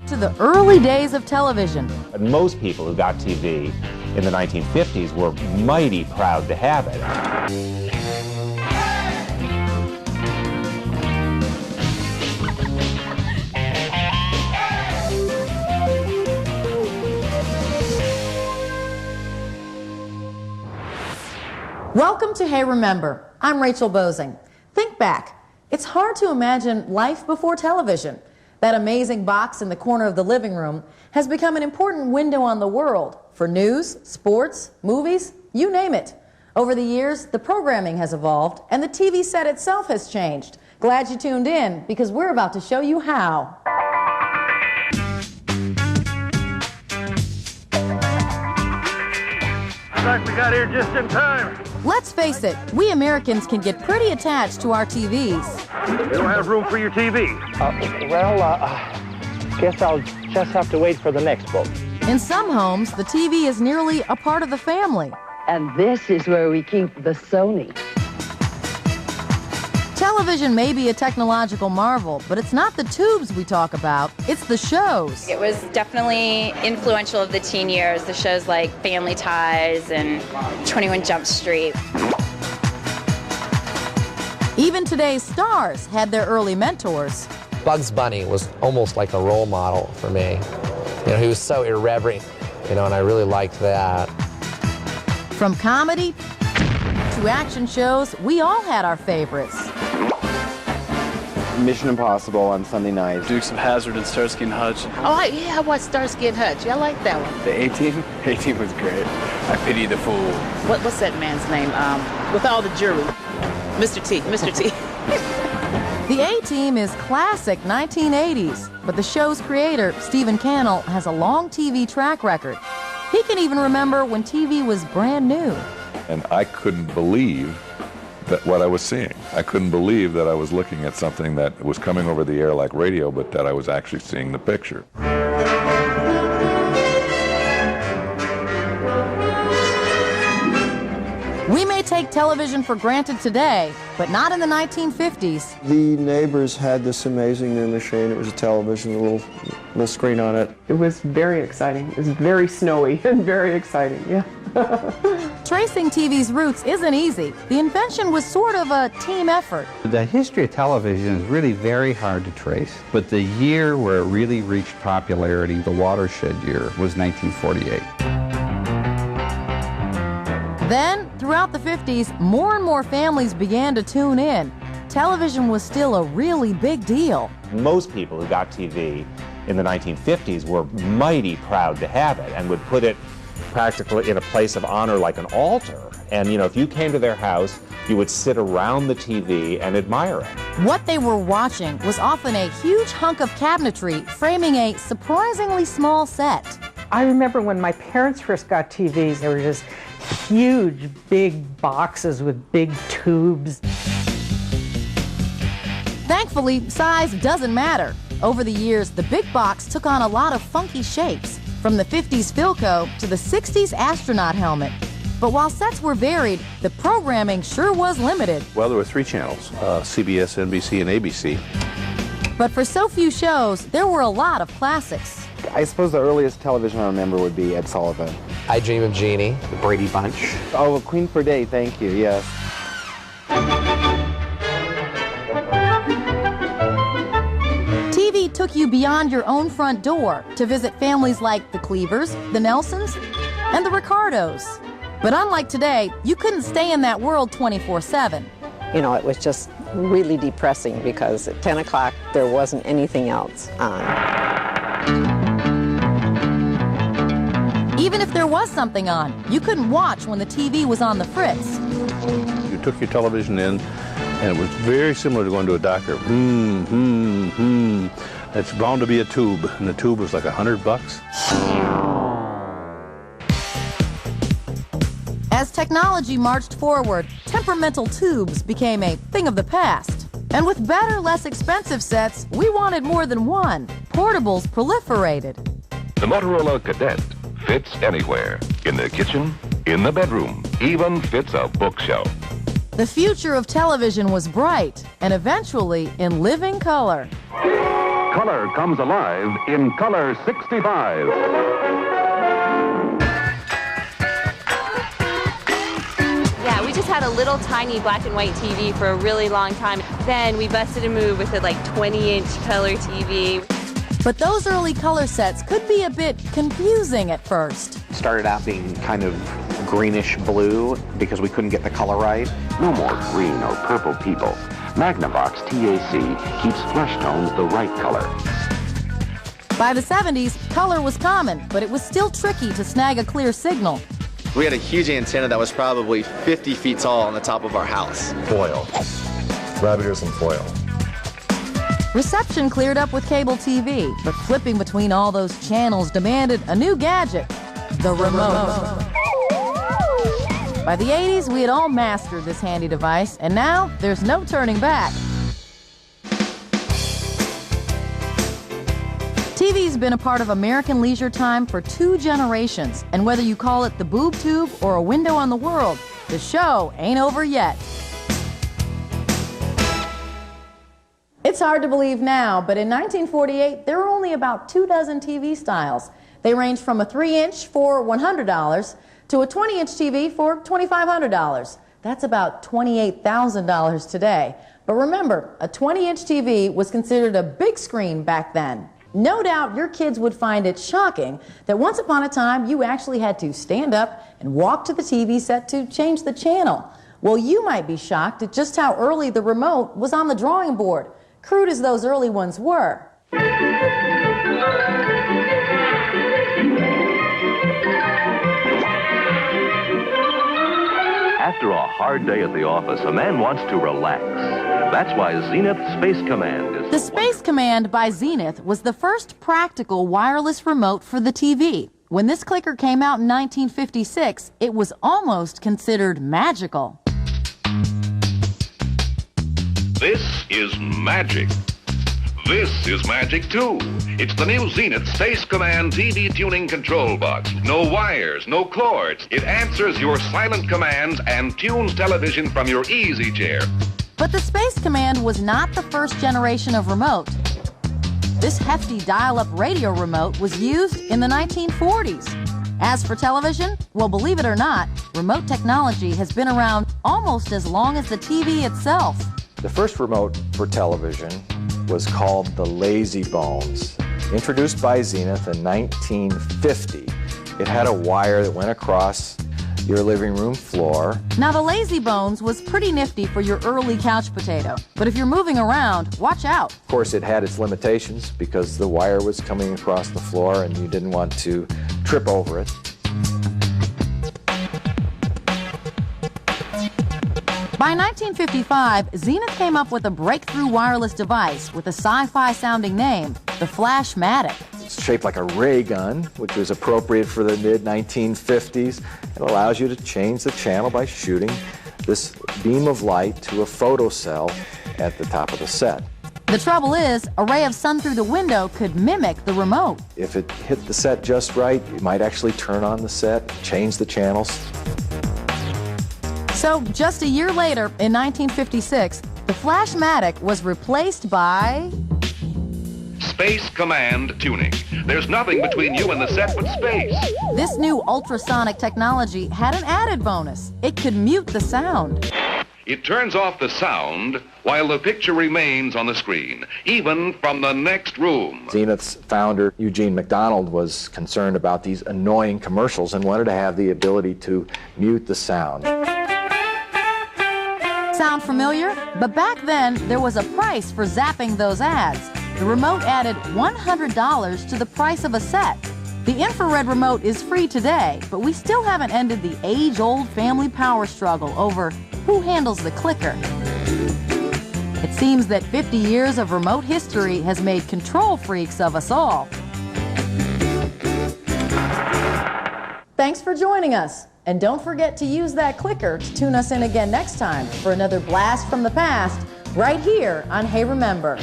to the early days of television. And most people who got TV in the 1950s were mighty proud to have it. Welcome to Hey Remember. I'm Rachel Bosing. Think back. It's hard to imagine life before television. That amazing box in the corner of the living room has become an important window on the world for news, sports, movies, you name it. Over the years, the programming has evolved and the TV set itself has changed. Glad you tuned in because we're about to show you how. Looks like we got here just in time. Let's face it, we Americans can get pretty attached to our TVs. You don't have room for your TV. Guess I'll just have to wait for the next book. In some homes, the TV is nearly a part of the family. And this is where we keep the Sony. Television may be a technological marvel, but it's not the tubes we talk about, it's the shows. It was definitely influential of the teen years, the shows like Family Ties and 21 Jump Street. Even today's stars had their early mentors. Bugs Bunny was almost like a role model for me. You know, he was so irreverent, and I really liked that. From comedy to action shows, we all had our favorites. Mission Impossible on Sunday nights. Dukes of Hazzard and Starsky and Hutch. Oh, yeah, I watched Starsky and Hutch. I like that one. The A-Team? A-Team was great. I Pity the Fool. What's that man's name? With all the jewelry. Mr. T. The A-Team is classic 1980s, but the show's creator, Stephen Cannell, has a long TV track record. He can even remember when TV was brand new. And I couldn't believe that what I was seeing. I couldn't believe that I was looking at something that was coming over the air like radio, but that I was actually seeing the picture. We may take television for granted today, but not in the 1950s. The neighbors had this amazing new machine. It was a television, a little screen on it. It was very exciting. It was very snowy and very exciting, yeah. Tracing TV's roots isn't easy. The invention was sort of a team effort. The history of television is really very hard to trace, but the year where it really reached popularity, the watershed year, was 1948. Then, throughout the 50s, more and more families began to tune in. Television was still a really big deal. Most people who got TV in the 1950s were mighty proud to have it and would put it practically in a place of honor like an altar. And, if you came to their house, you would sit around the TV and admire it. What they were watching was often a huge hunk of cabinetry framing a surprisingly small set. I remember when my parents first got TVs, they were just huge, big boxes with big tubes. Thankfully, size doesn't matter. Over the years, the big box took on a lot of funky shapes, from the 50s Philco to the 60s astronaut helmet. But while sets were varied, the programming sure was limited. Well, there were 3 channels, CBS, NBC, and ABC. But for so few shows, there were a lot of classics. I suppose the earliest television I remember would be Ed Sullivan. I Dream of Jeannie. The Brady Bunch. Oh, Queen for a Day, thank you, yes. TV took you beyond your own front door to visit families like the Cleavers, the Nelsons, and the Ricardos. But unlike today, you couldn't stay in that world 24/7. It was just really depressing because at 10 o'clock there wasn't anything else on. Even if there was something on, you couldn't watch when the TV was on the fritz. You took your television in, and it was very similar to going to a doctor. It's bound to be a tube, and the tube was like $100. As technology marched forward, temperamental tubes became a thing of the past. And with better, less expensive sets, we wanted more than one. Portables proliferated. The Motorola Cadet fits anywhere. In the kitchen, in the bedroom, even fits a bookshelf. The future of television was bright, and eventually in living color. Color comes alive in Color 65. Yeah, we just had a little tiny black and white TV for a really long time. Then we busted a move with a 20-inch color TV. But those early color sets could be a bit confusing at first. Started out being kind of greenish blue because we couldn't get the color right. No more green or purple people. Magnavox TAC keeps flesh tones the right color. By the 70s, color was common, but it was still tricky to snag a clear signal. We had a huge antenna that was probably 50 feet tall on the top of our house. Foil. Rabbit ears and foil. Reception cleared up with cable TV, but flipping between all those channels demanded a new gadget, the remote. By the 80s, we had all mastered this handy device, and now there's no turning back. TV's been a part of American leisure time for 2 generations, and whether you call it the boob tube or a window on the world, the show ain't over yet. It's hard to believe now, but in 1948, there were only about 2 dozen TV styles. They ranged from a 3-inch for $100 to a 20-inch TV for $2,500. That's about $28,000 today. But remember, a 20-inch TV was considered a big screen back then. No doubt your kids would find it shocking that once upon a time you actually had to stand up and walk to the TV set to change the channel. Well, you might be shocked at just how early the remote was on the drawing board, crude as those early ones were. After a hard day at the office, a man wants to relax. That's why Zenith Space Command is... The Space Command by Zenith was the first practical wireless remote for the TV. When this clicker came out in 1956, it was almost considered magical. This is magic. This is magic, too. It's the new Zenith Space Command TV tuning control box. No wires, no cords. It answers your silent commands and tunes television from your easy chair. But the Space Command was not the first generation of remote. This hefty dial-up radio remote was used in the 1940s. As for television, well, believe it or not, remote technology has been around almost as long as the TV itself. The first remote for television was called the Lazy Bones, introduced by Zenith in 1950. It had a wire that went across your living room floor. Now, the Lazy Bones was pretty nifty for your early couch potato, but if you're moving around, watch out. Of course, it had its limitations because the wire was coming across the floor and you didn't want to trip over it. By 1955, Zenith came up with a breakthrough wireless device with a sci-fi sounding name, the Flashmatic. It's shaped like a ray gun, which was appropriate for the mid-1950s. It allows you to change the channel by shooting this beam of light to a photocell at the top of the set. The trouble is, a ray of sun through the window could mimic the remote. If it hit the set just right, it might actually turn on the set, change the channels. So, just a year later, in 1956, the Flashmatic was replaced by... Space Command tuning. There's nothing between you and the set but space. This new ultrasonic technology had an added bonus. It could mute the sound. It turns off the sound while the picture remains on the screen, even from the next room. Zenith's founder, Eugene McDonald, was concerned about these annoying commercials and wanted to have the ability to mute the sound. Sound familiar? But back then, there was a price for zapping those ads. The remote added $100 to the price of a set. The infrared remote is free today, but we still haven't ended the age-old family power struggle over who handles the clicker. It seems that 50 years of remote history has made control freaks of us all. Thanks for joining us. And don't forget to use that clicker to tune us in again next time for another blast from the past right here on Hey Remember.